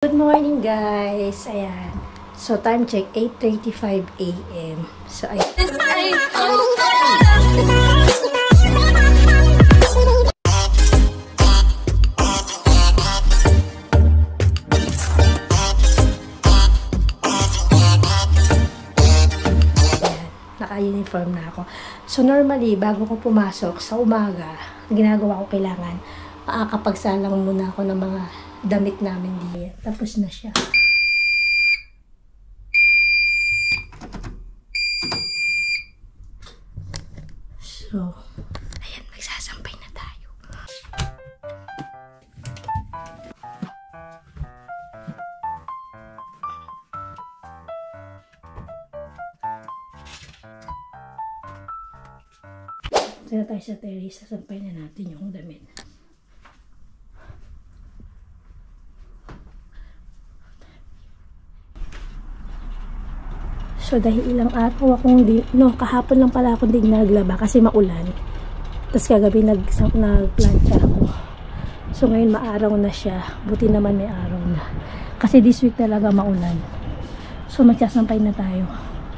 Good morning guys! Ayan. So time check 8:35 AM. So ayan. Naka-uniform na ako. So normally bago ko pumasok sa umaga, ginagawa ko kailangan makakapagsalang muna ako ng mga damit namin diyan. Tapos na siya. So, ayan, magsasampay na tayo. Sila tayo sa terrace, sasampay na natin yung damit. So, dahil ilang araw akong kahapon lang pala akong naglaba kasi maulan. Tapos kagabi nagplantsa ako. So, ngayon maaraw na siya. Buti naman may araw na. Kasi this week talaga maulan. So, magsasampay na tayo.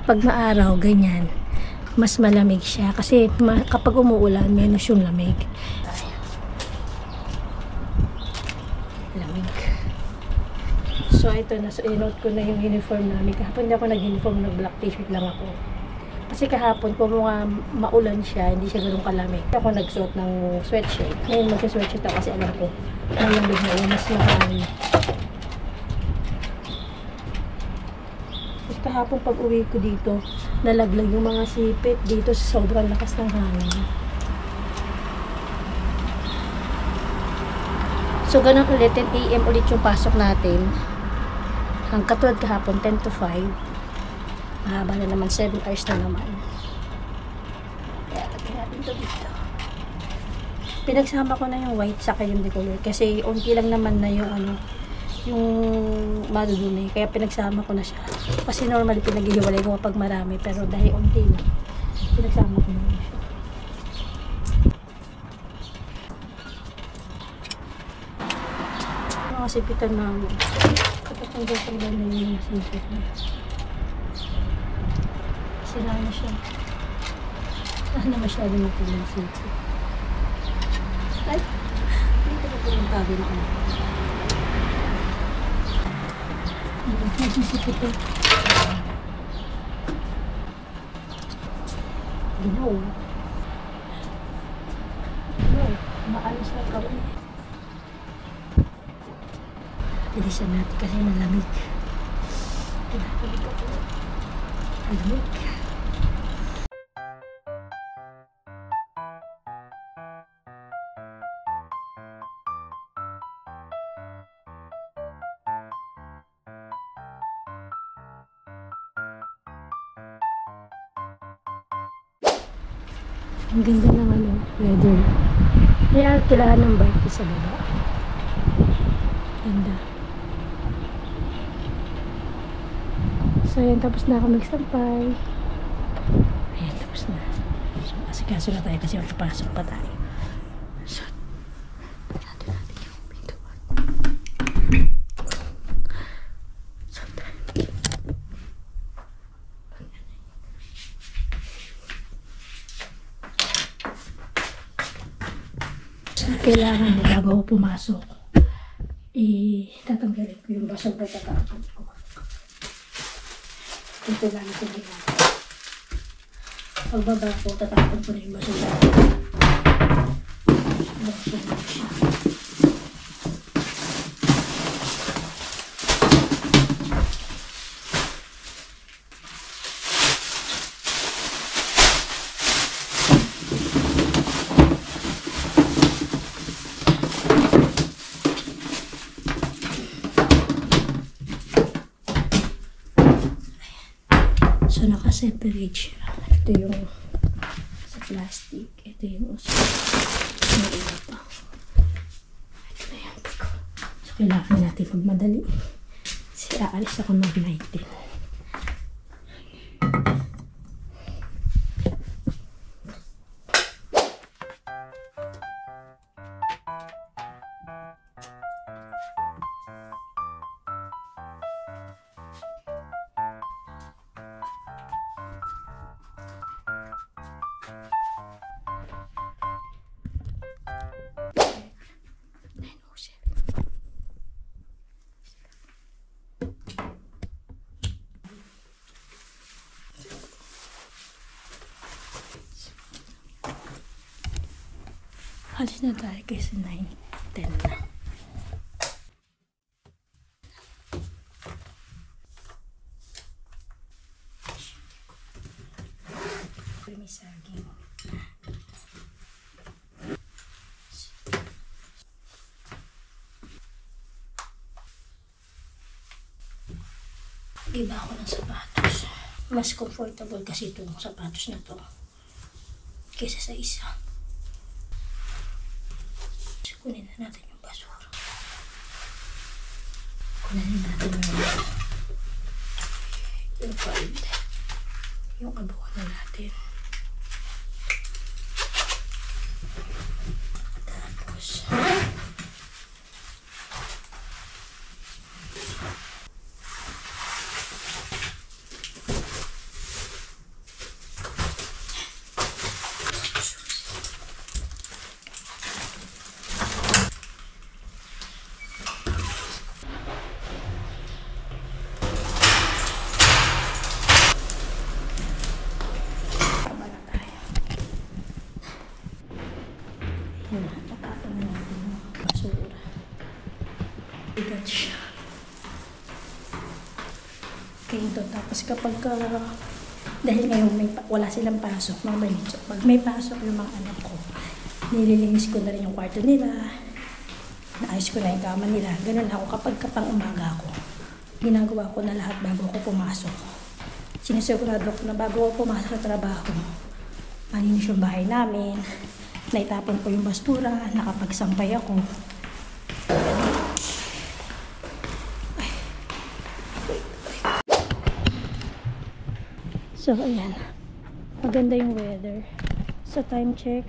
Pag maaraw, ganyan, mas malamig siya. Kasi kapag umuulan, menos yung lamig. Lamig. So, ito na. So, i-note ko na yung uniform namin. Kahapon hindi ako nag-uniform, nag-black t-shirt lang ako. Kasi kahapon, kung mga maulan siya, hindi siya ganun kalamig. Ako nagsuot ng sweatshirt. Ngayon, mag-sweatshirt ako kasi alam ko, malamig na yun, mas mahangin. Tapos kahapon, pag uwi ko dito, nalaglag yung mga sipit dito sa sobrang lakas ng hangin. So, ganun ulit, 10 AM ulit yung pasok natin. Ang katulad kahapon, 10 to 5. Mahaba na naman, 7 hours na naman. Kaya, lagyan natin ito dito. Pinagsama ko na yung white saka yung decolor. Kasi, unti lang naman na yung yung madudumi. Kaya, pinagsama ko na siya. Kasi, normally, pinaghihiwalay ko kapag marami. Pero, dahil unti lang, pinagsama ko na siya. Mga sipitan na kapatanggal-tanggal na yung sipit na. Sira na siya. Sana masyado na ito yung sipit. Ay! Dito na ito yung tabi na ano. Nagsisipit ito. Ginaw. Maalis na kawin. Bilisan natin kasi malamig. Malamig ako. Malamig. Ang ganda ng weather. Kaya kailangan ng bike sa baba. Ganda. So, ayan, tapos na ako magsampay. Ayan, tapos na. So, asikaso na tayo kasi magpapasok pa tayo. So, natin yung pintuan. So, kailangan na bago ako pumasok, tatanggalin ko yung basang pagkakapon ko. Ito lang ito ginagawa. Pagbaba ko, tatapon ko na yung basura. Basura na siya. So, naka-separate siya. Ito yung sa plastic. Ito yung uso. May iba pa. Ito na yung piko. So, kailangan natin magmadali. Kasi aalis ako mag-night din. Alis na tayo kasi 9:10 na. May saging. Iba ako ng sapatos. Mas comfortable kasi itong sapatos na to kaysa sa isa. Kunin na natin yung basura. Kunin natin yung fold. Yung abuhan na natin. Tapos tatapon na natin yung basura. Bigat siya. Ganito. Tapos kapag dahil ngayon wala silang pasok, normally, so pag may pasok yung mga anak ko, nililinis ko na rin yung kwarto nila, naayos ko na yung kama nila. Ganun ako kapag kapang umaga ako. Ginagawa ko na lahat bago ako pumasok. Sinisigurado ko na bago ako pumasok sa trabaho, malinis yung bahay namin, naitapon ko yung basura, nakapagsampay ako. So, ayan. Maganda yung weather. Sa time check,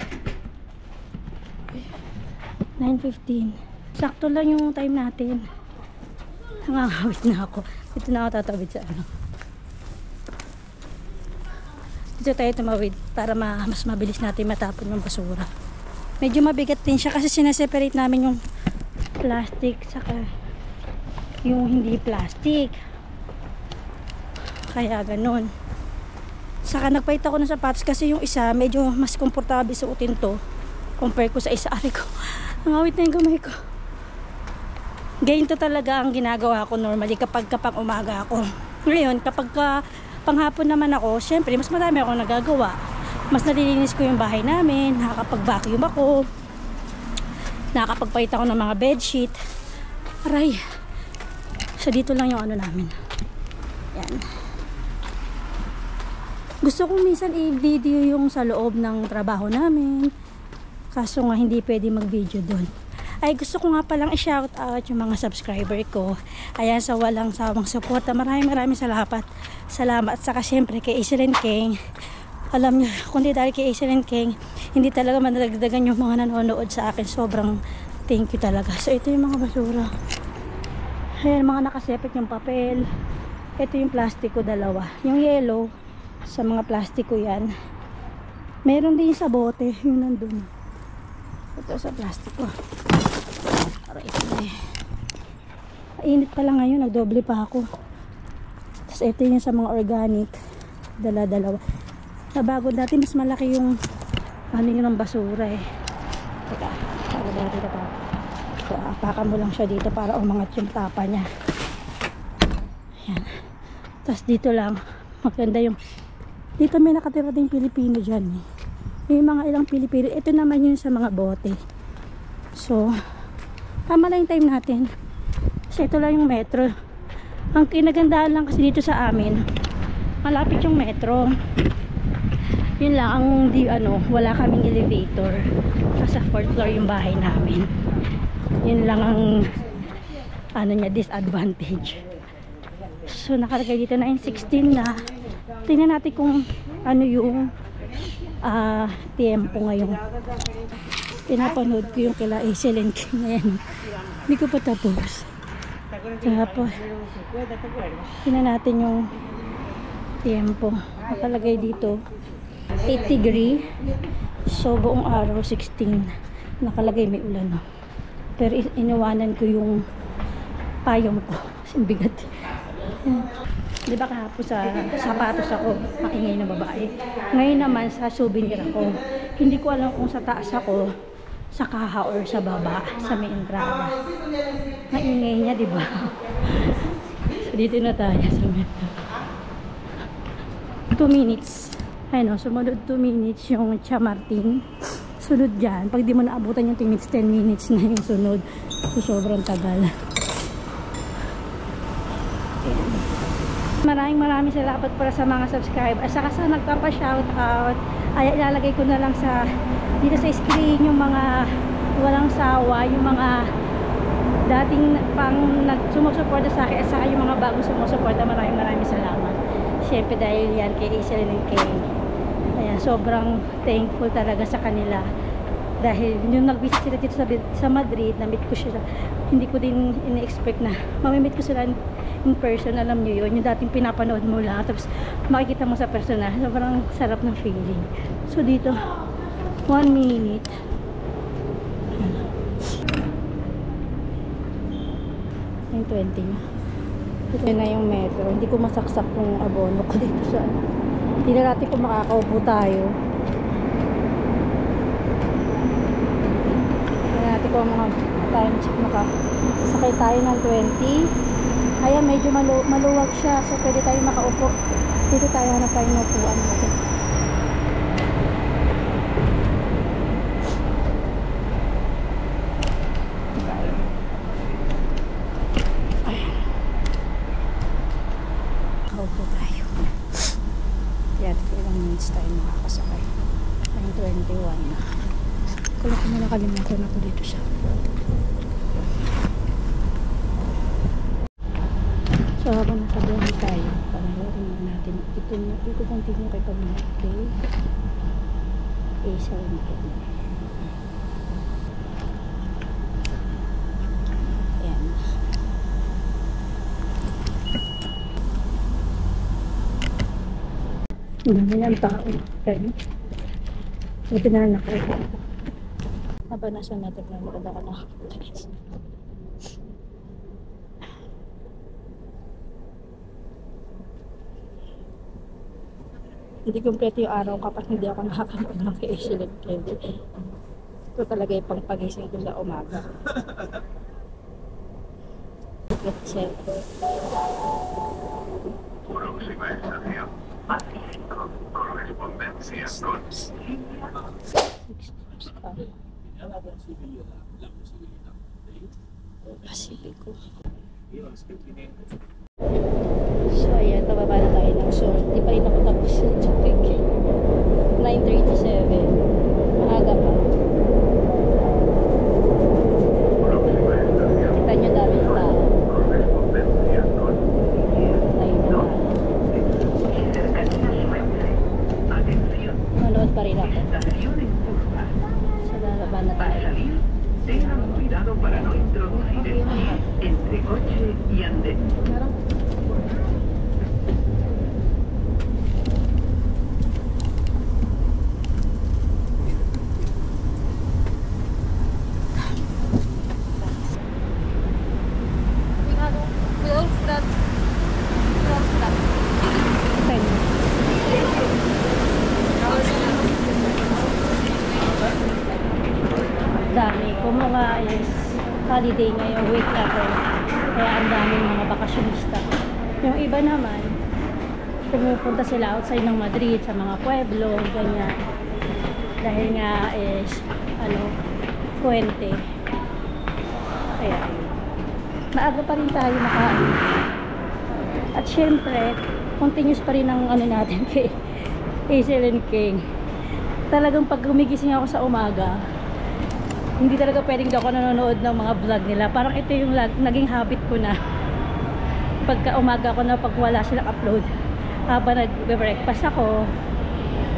9:15. Sakto lang yung time natin. Nangangawit na ako. Dito na ako tatawid sa ano. Dito tayo tumawid para mas mabilis natin matapon yung basura. Medyo mabigat din siya kasi sineseparate namin yung plastic saka yung hindi plastic. Kaya ganun. Saka nagpahit ako ng sapatos kasi yung isa medyo mas komportable suotin to compare ko sa isa. Ari ko, nangawit na yung kamay ko. Ganito talaga ang ginagawa ko normally kapag umaga ako. Ngayon kapag panghapon naman ako, syempre mas marami ako nagagawa. Mas nalilinis ko yung bahay namin, nakakapag-vacuum ako, nakakapagpahit ako ng mga bedsheet. Aray. So dito lang yung ano namin. Yan. Gusto ko minsan i-video yung sa loob ng trabaho namin. Kaso nga hindi pwede mag-video doon. Ay gusto ko nga palang i-shout out yung mga subscriber ko. Ayan, sa walang sawang suporta. Maraming salamat. Salamat. At saka syempre kay Aislinn King. Alam nyo, kundi dahil kay Aislinn King, hindi talaga manadagdagan yung mga nanonood sa akin. Sobrang thank you talaga. So ito yung mga basura. Ayan, mga nakasepit yung papel. Ito yung plastic ko, dalawa. Yung yellow, sa mga plastic ko yan. Meron din sa bote, yung nandun. Ito sa plastic ko. Aray, ito na eh. Mainit pa lang ngayon, nagdoble pa ako. Tapos ito yung sa mga organic. Dala-dalawa. Nabago dati, mas malaki yung ano yun ng basura eh. Teka, para dati na pa. So, apakan mo lang siya dito para umangat yung tapa niya. Ayan. Tapos dito lang, maganda yung dito may nakatira ding Pilipino dyan eh. May mga ilang Pilipino. Ito naman yun sa mga bote. So, tama lang yung time natin. Kasi ito lang yung metro. Ang kinagandaan lang kasi dito sa amin, malapit yung metro. Yun lang, ang wala kaming elevator. Sa 4th floor yung bahay namin. Yun lang ang disadvantage. So, nakalagay dito 9:16 na. Tingnan natin kung ano yung tempo ngayon. Pinapanood ko yung kila Aislinn King ngayon. Hindi ko pa tapos. Tapos tingnan natin yung tempo. Nakalagay dito 8 degree. So buong araw 16. Nakalagay may ulan, no? Pero iniwanan ko yung payong ko. Ang bigat. Di ba kahapon sa sapatos ako, maingay na babae. Ngayon naman sa souvenir ako. Hindi ko alam kung sa taas ako, sa kaha or sa baba, sa may entrada. Maingay niya, di ba? So, dito na tayo sa metro. 2 minutes. Ayun o, sumunod 2 minutes yung Chamartin. Sunod dyan. Pag di mo naabutan yung 2 minutes, 10 minutes na yung sunod. So, sobrang tagal. Maraming salamat para sa mga subscribers. Saka sa nagpapa-shoutout, ay ilalagay ko na lang sa dito sa screen yung mga walang sawa, yung mga dating pang sumusuporta sa akin at saka yung mga bagong sumusuporta. Maraming salamat. Siyempre dahil yan kay Hazel and kay ayan, sobrang thankful talaga sa kanila. Dahil yung nag-visit sila dito sa Madrid, na-meet ko sila. Hindi ko din in-expect na mamimit ko sila in person. Alam nyo yun, yung dating pinapanood mo lang tapos makikita mo sa personal. Sobrang sarap ng feeling. So dito 1 minute. Yung 20 na. Ito na yung metro. Hindi ko masaksak yung abono ko dito sa hindi na natin kung makakaupo tayo. Kung mga time check makasakay tayo ng 20. Ayan, medyo maluwag siya, so pwede tayo makaupo. Dito tayo hanap tayo ng upuan natin. Makaupo tayo. Kaya ilang minutes tayo makakasakay. Ayun, 21 na. Kung ako na nakalimutan ako dito siya. So habang nasa buhay tayo, panoorin na natin. Ito continue kay Pamela kay Hazel and Ken. Ayan. Ang dami ng tao. Okay. Buti na lang nakita. Habang nasa natin na maganda ka nakakapagdalis. Hindi kompleto yung araw kapag hindi ako nakakapag ng kay Hazel and Ken. Ito talaga yung pangpagising ko sa umaga. Próxima estación, Pacífico, correspondencia con... Pacifico. So ayan, pababa na tayo ng Sol. Di pa rin ako tapos sa tubig. 9:37. Maaga pa. Kita nyo dami ng tao. Manood pa rin ako. So lalaba na tayo. Tengan cuidado para no introducir el chip entre coche y andén. Dami. Kung mga is holiday ngayong week na to, kaya ang daming mga bakasyonista. Yung iba naman, pumupunta sila outside ng Madrid sa mga pueblo, ganyan. Dahil nga is, Fuente. Kaya, maaga pa rin tayo nakain. At syempre, continuous pa rin ang natin kay Hazel and Ken. Talagang pag gumigising ako sa umaga, hindi talaga pwedeng daw ako nanonood ng mga vlog nila. Parang ito yung naging habit ko na pagka umaga ko na pag wala silang upload. Habang nag-breakfast ako,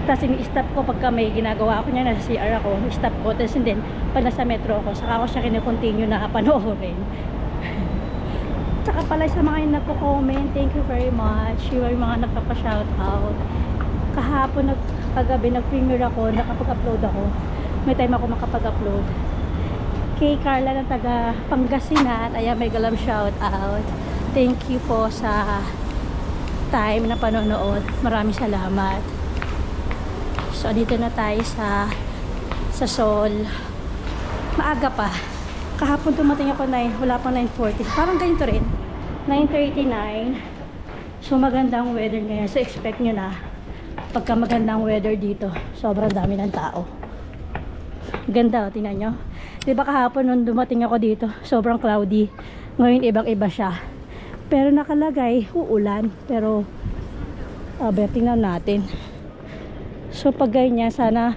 tapos i-stop ko pagka may ginagawa ako niya, nasa CR ako, i-stop ko. Tapos then, pag nasa metro ako, saka ako siya kine-continue na panoorin. Saka pala sa mga yung nagko-comment, thank you very much. Yung mga nagpapa-shoutout. Kahapon, kagabi, nag-premiere ako, nakapag-upload ako. May time ako makapag-upload. Kay Carla ng taga Pangasinan, ayan, may galam shout out. Thank you po sa time na panonood. Maraming salamat. So dito na tayo sa Sol. Maaga pa. Kahapon dumating ako 9, wala pang 9:40. Parang ganito rin. 9:39. So magandang weather ngayon. So expect nyo na pagka magandang weather dito, sobrang dami ng tao. Ganda, tingnan nyo. Diba kahapon nung dumating ako dito, sobrang cloudy. Ngayon ibang iba siya. Pero nakalagay, uulan. Pero tingnan natin. So pag ganyan, sana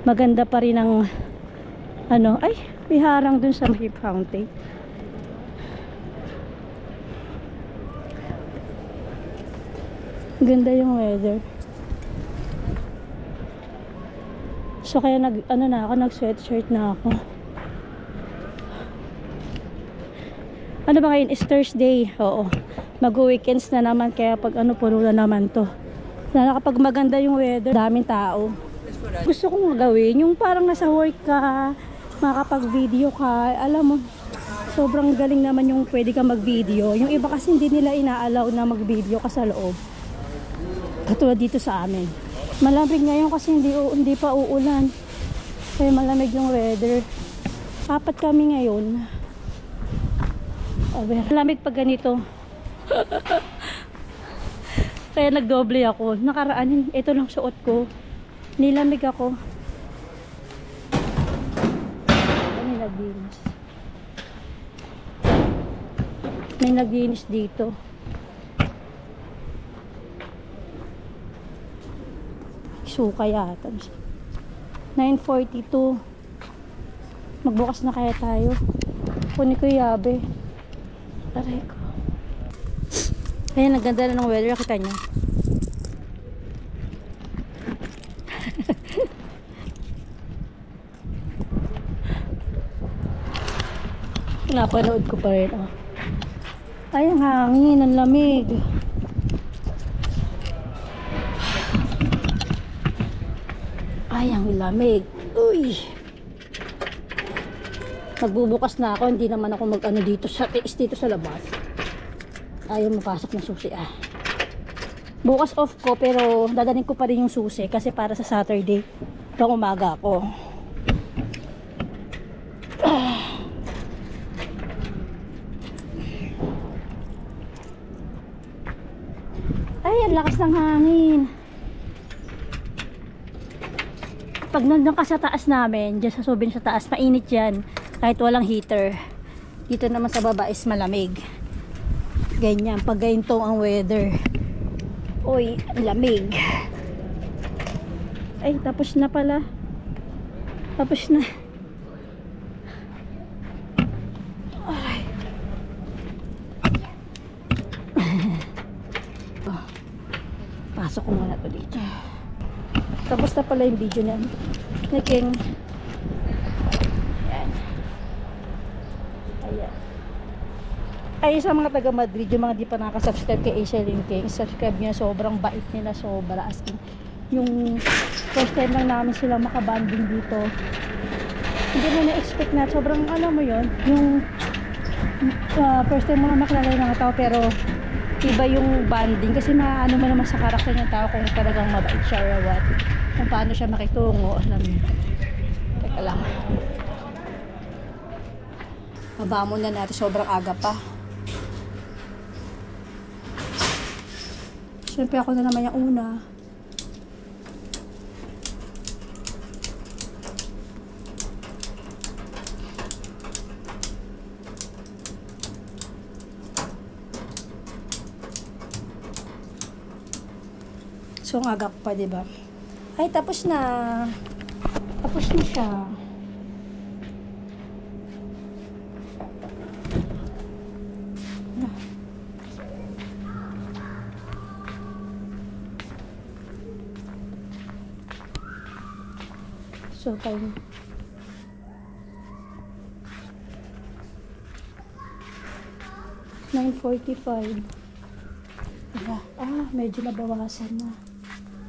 maganda pa rin ang ano, ay, may harang dun sa may fountain. Ganda yung weather. So kaya nag-sweatshirt na ako. Ano ba ngayon? Is Thursday. Oo. Mag-weekends na naman, kaya pag puno na naman to. Sana kapag maganda yung weather, daming tao. Gusto kong gawin yung parang nasa work ka, makapag-video ka, alam mo, sobrang galing naman yung pwede ka mag-video. Yung iba kasi hindi nila ina-allow na mag-video ka sa loob. Katulad dito sa amin. Malamig ngayon kasi hindi pa uulan. Kaya malamig yung weather. 4 kami ngayon. Malamig pag ganito. Kaya nagdoble ako. Nakaraan, ito lang suot ko. Nilamig ako. May naglinis dito. Suka yata. 9:42. Magbukas na kaya tayo. Kunin ko yung yabe. Aray ko. Ayan, naganda na ng weather. Kita nyo. Napanood ko pa rin. Oh. Ay, ang hangin, ang lamig. Ay, ang lamig. Uy. Magbubukas na ako. Hindi naman ako mag-ano dito sa labas. Ayaw mapasok ng susi. Bukas off ko, pero dadaling ko pa rin yung susi kasi para sa Saturday. Pang umaga ako. Ay, ang lakas ng hangin. Pag nandun ka sa taas namin, dyan sa subin sa taas, mainit yan. Kahit walang heater. Dito naman sa baba is malamig. Ganyan, pag ganito ang weather. Uy, lamig. Ay, tapos na pala. Tapos na. Ay. Pasok ko muna to dito. Tapos na pala yung video niyan. Naking. Ayan. Ayan. Ay, sa mga taga Madrid, yung mga di pa nakasubscribe kay Aisylene King, subscribe niya. Sobrang bait nila, sobra. As in, yung first time lang namin sila makabanding dito. Hindi mo na-expect na. Sobrang, alam mo yon, yung first time mo na makilala yung mga tao, pero iba yung banding. Kasi maano mo naman sa karakter ng tao kung talagang mabait siya or what. Kung paano siya makitungo, alam mo. Teka lang. Baba muna natin, sobrang aga pa. Siyempre ako na naman yung una. So, ang aga pa, diba? Ay, tapos na. Tapos na siya. So, time. $9:45. Diba? Medyo nabawasan na.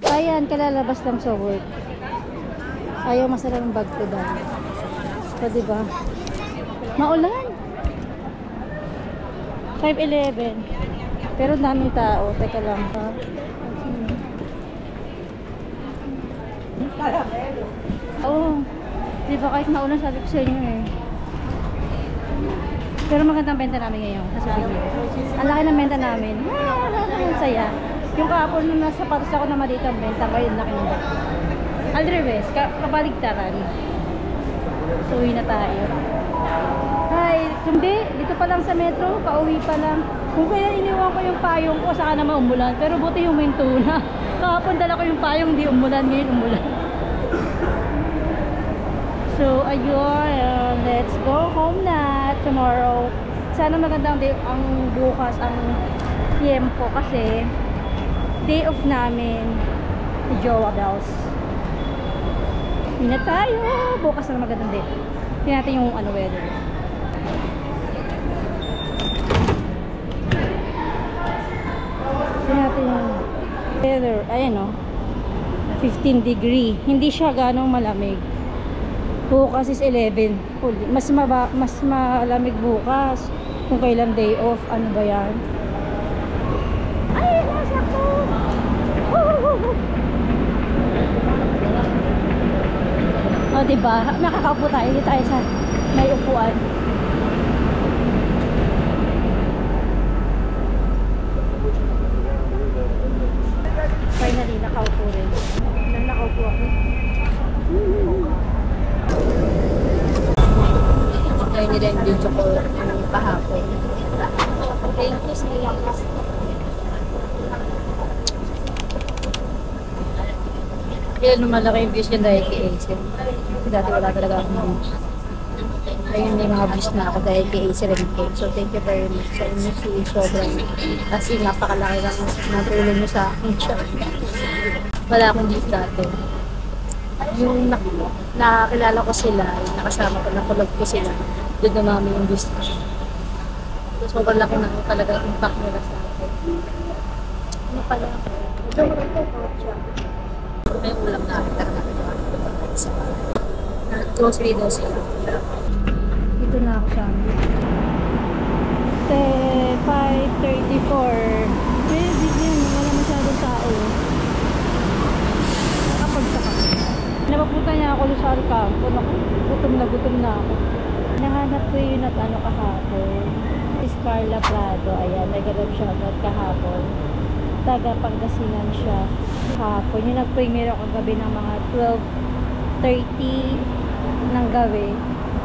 Ayan, kalalabas lang sa work. Ayaw masarap yung bag ko dahil. So, diba? Maulan. 5:11. Pero daming tao. Teka lang pa. Oo. Di ba kahit maulan sabi ko sa inyo eh. Pero magandang benta namin ngayon. Sasabihin niyo. Ang laki ng benta namin. Ang saya. Yung kahapon nung nasa patos ako na maliit ang benta, ngayon laki ng benta. Alrewes, kabaligtaran. So, uwi na tayo. Ay, hindi. Dito pa lang sa metro, pauwi pa lang. Kung kaya iniwan ko yung payong ko, saka naman umulan. Pero buti yung mintuna. Kahapon dala ko yung payong, di umulan. Ngayon umulan. So, ayun. Let's go home na tomorrow. Sana magandang day ang bukas, ang tiempo. Kasi, day off namin ni Jowa Bells. Hindi na tayo. Bukas na magandang day. Tingnan natin yung weather. Tingnan natin yung weather. Ayan o. 15 degree. Hindi siya ganong malamig. Bukas is 11. Mas malamig bukas. Kung kailan day off. Ano ba yan? Ay, nasa ko! O, diba? Nakakaupo tayo. Hindi tayo sa may upuan. Finally, nakaupo rin. Nang nakaupo ako. Kaya nila yung video ko kahapon. Thank you, sis. Kaya lumalaki yung views niya dahil kay Acer. Dati wala talaga akong views. Ayun may mga views na ako dahil kay Acer and Kay. So thank you very much sa inyo si sobrang. Kasi napakalaki lang ng tulong niyo sa akin siya. Wala akong views dati. Yung nakakilala ko sila, yung nakasama ko, nakulog ko sila, doon dumami yung views ko. So sobrang laki na talaga impact nila sa akin. Ano pala? Ito mo rin po siya. May ulam na akin talaga sa grocery daw sila. Dito na ako sa amin. 5:34. Well, bigyan. Wala masyadong tao. Nakapagtaka. Napapunta niya ako sa Alcampo. Gutom na ako. Nahanap ko yun at kahapon. Si Carla Prado. Ayan, nag-alap siya at kahapon. Taga Pangasinan siya kahapon. Yung nag-premiere ako gabi ng mga 12:30 ng gabi.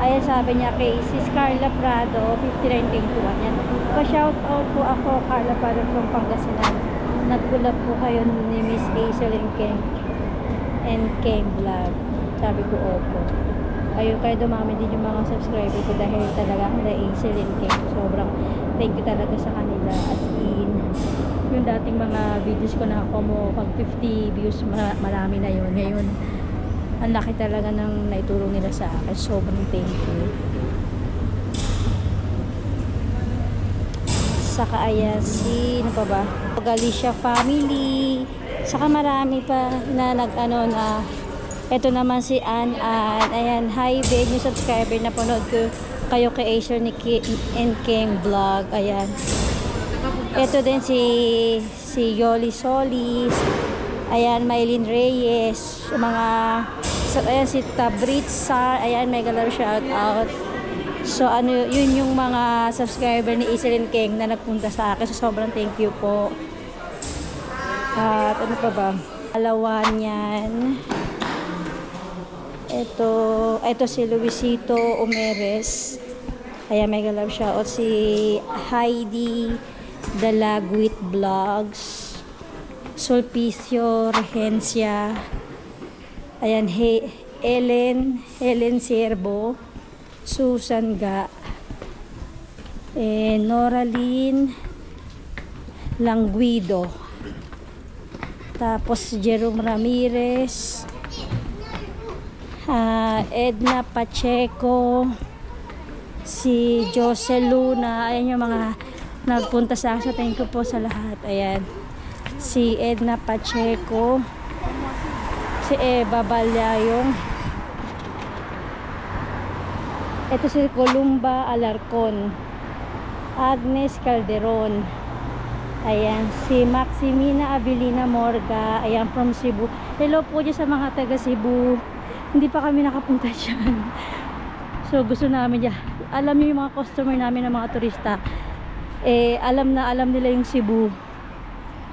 Ayan, sabi niya kay Sis Carla Prado 5921. Yan. Pa-shoutout po ako, Carla Prado from Pangasinan. Nag-collab po kayo ni Miss Hazel and Keng Vlog. Sabi ko, opo. Ayun, kaya dumami din yung mga subscriber ko dahil talaga ako na Hazel and Keng. Sobrang thank you talaga sa kanila. As in, yung dating mga videos ko na ako mo pag 50 views marami na yun. Ngayon ang laki talaga ng naitulong nila sa akin. Sobrang thank you. Saka ayan si ano pa ba? Galicia family. Saka marami pa na na eto naman si Ann. Ayan, hi babe, yung subscriber na panood ko kayo kay Acer ni and Keng Vlog. Ayan. Ito din si Yoli Solis. Ayan, Maylin Reyes. Ayan, si Tabrit Sar. Ayan, mega love shout out. So, yun yung mga subscriber ni Iselin Keng na nagpunta sa akin. So, sobrang thank you po. At ano pa ba? Alawan yan. Ito si Luisito Umeres. Ayan, mega love shout out. Si Heidi Dalagwit Vlogs, Sulpicio Regencia. Ayan, Helen Siervo, Susan Ga, Noraline Languido, tapos Jerome Ramirez, Edna Pacheco, si Jose Luna. Ayan yung mga nagpunta sa akin. Thank you po sa lahat. Ayan, si Edna Pacheco, si Eva Balyayong, ito si Columba Alarcon, Agnes Calderon, ayan, si Maximina Abilina Morga, ayan, from Cebu. Hello po dyan sa mga taga Cebu. Hindi pa kami nakapunta dyan. So gusto namin dyan. Alam niyo yung mga customer namin ng mga turista, alam nila yung Cebu.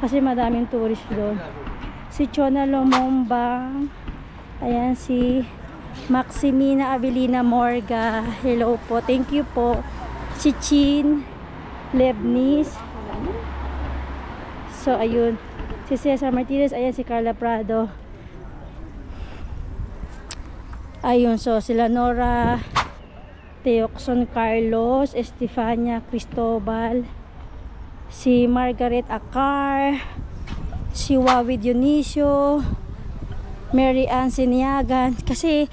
Kasi madaming tourist doon. Si Chona Lomombang. Ayan, si Maximina Avelina Morga. Hello po. Thank you po. Si Chin Lebnis. So, ayun. Si Cesar Martinez. Ayan, si Carla Prado. Ayun, so sila Nora Teoxon Carlos, Estefania Cristobal, si Margaret Acar, si Wawi Dionisio, Mary Ann Siniagan. Kasi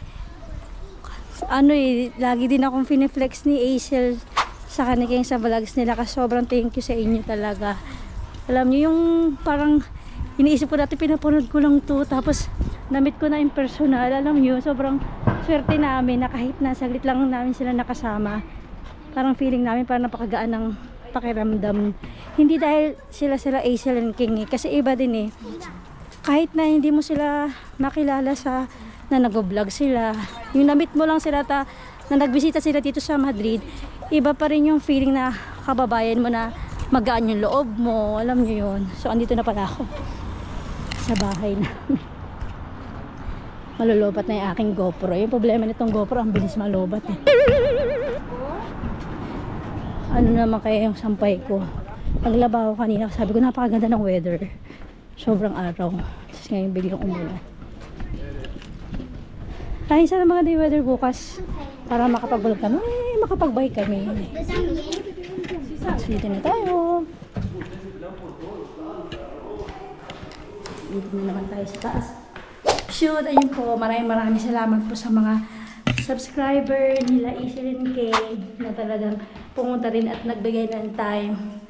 lagi din akong fineflex ni Aisel sa kanilang sa vlogs nila, kasi sobrang thank you sa inyo talaga. Alam niyo yung parang iniisip ko dati, pinapanood ko lang to, tapos namit ko na in personal. Alam niyo, sobrang swerte namin na kahit na saglit lang namin sila nakasama, parang feeling namin parang napakagaan ng pakiramdam. Hindi dahil sila Aisel and King kasi iba din kahit na hindi mo sila makilala na nag-vlog sila, yung namit mo lang sila na nagbisita sila dito sa Madrid, iba pa rin yung feeling na kababayan mo, na magaan yung loob mo. Alam niyo yun. So andito na pala ako sa bahay namin. Malulobat na yung aking GoPro. Yung problema nitong GoPro, ang bilis malubat Ano naman kaya yung sampay ko? Naglaba ako kanina, sabi ko napakaganda ng weather, sobrang araw. Tapos ngayon biglang umulan. Ay, sana maganda yung weather bukas para makapag-vlog kami, makapag-bike kami. So dito na tayo. Dito na naman tayo sa taas. Shoot, ayun po, maraming salamat po sa mga subscriber nila Iselin K na talagang pumunta rin at nagbigay ng time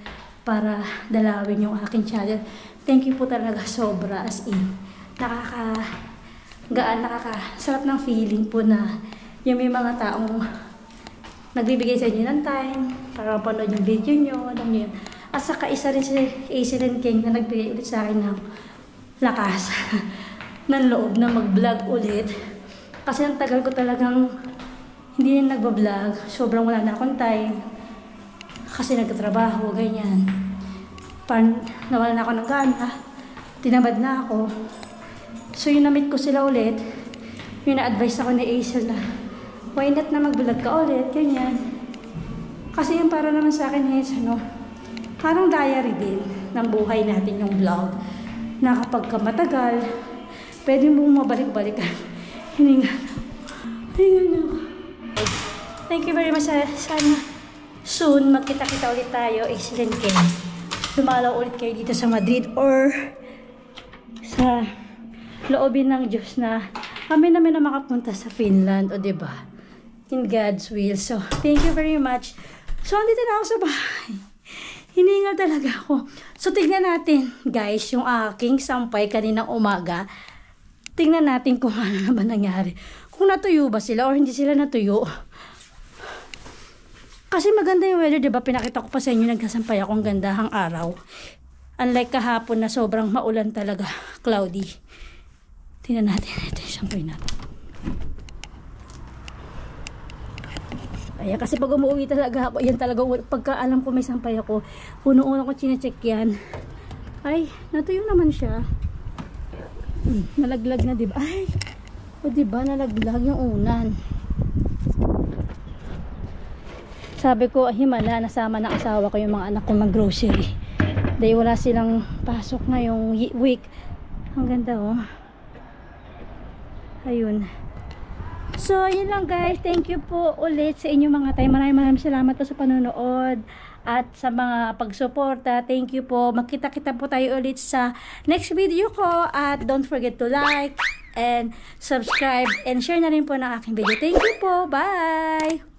para dalawin yung aking channel. Thank you po talaga, sobra, as in. Nakakasarap ng feeling po na yung may mga taong nagbibigay sa inyo ng time para mapanood yung video nyo, alam nyo yun. At saka isa rin si Iselin King na nagbigay ulit sa akin ng lakas ng loob na mag-vlog ulit. Kasi ang tagal ko talagang hindi na nag-vlog. Sobrang wala na akong time. Kasi nagtatrabaho, ganyan. Parang nawala na ako ng gana. Tinamad na ako. So yung na-meet ko sila ulit, yung na-advise ako ni Aisel na why not na mag-vlog ka ulit, ganyan. Kasi yung para naman sa akin is parang diary din ng buhay natin yung vlog. Na kapag matagal, pwede mo mabalik-balikan. Hininga na ako. Thank you very much. Sana soon magkita-kita ulit tayo. Excellent kayo. Dumalaw ulit kayo dito sa Madrid or sa loobin ng Diyos na kami namin na makapunta sa Finland. O diba? In God's will. So, thank you very much. So, andito na ako sa bahay. Hiningal talaga ako. So, tignan natin, guys, yung aking sampay kaninang umaga. Tingnan natin kung ano na ba nangyari. Kung natuyo ba sila or hindi sila natuyo. Kasi maganda yung weather, diba? Pinakita ko pa sa inyo, nagkasampay akong gandahang araw. Unlike kahapon na sobrang maulan talaga. Cloudy. Tingnan natin. Ito yung sampay natin. Ayan, kasi pag umuwi talaga ako, yan talaga, pagka alam ko may sampay ako, puno-uno ko chinecheck yan. Ay, natuyo naman siya. Nalaglag na, diba? Ay, o diba, nalaglag yung unan. Sabi ko, himala, nasama ng asawa ko yung mga anak ko mag-grocery. Dahil wala silang pasok ngayong week. Ang ganda, oh. Ayun. So, yun lang guys. Thank you po ulit sa inyong mga time. Maraming salamat po sa panonood at sa mga pagsuporta. Thank you po. Magkita-kita po tayo ulit sa next video ko. At don't forget to like and subscribe and share na rin po ng aking video. Thank you po. Bye!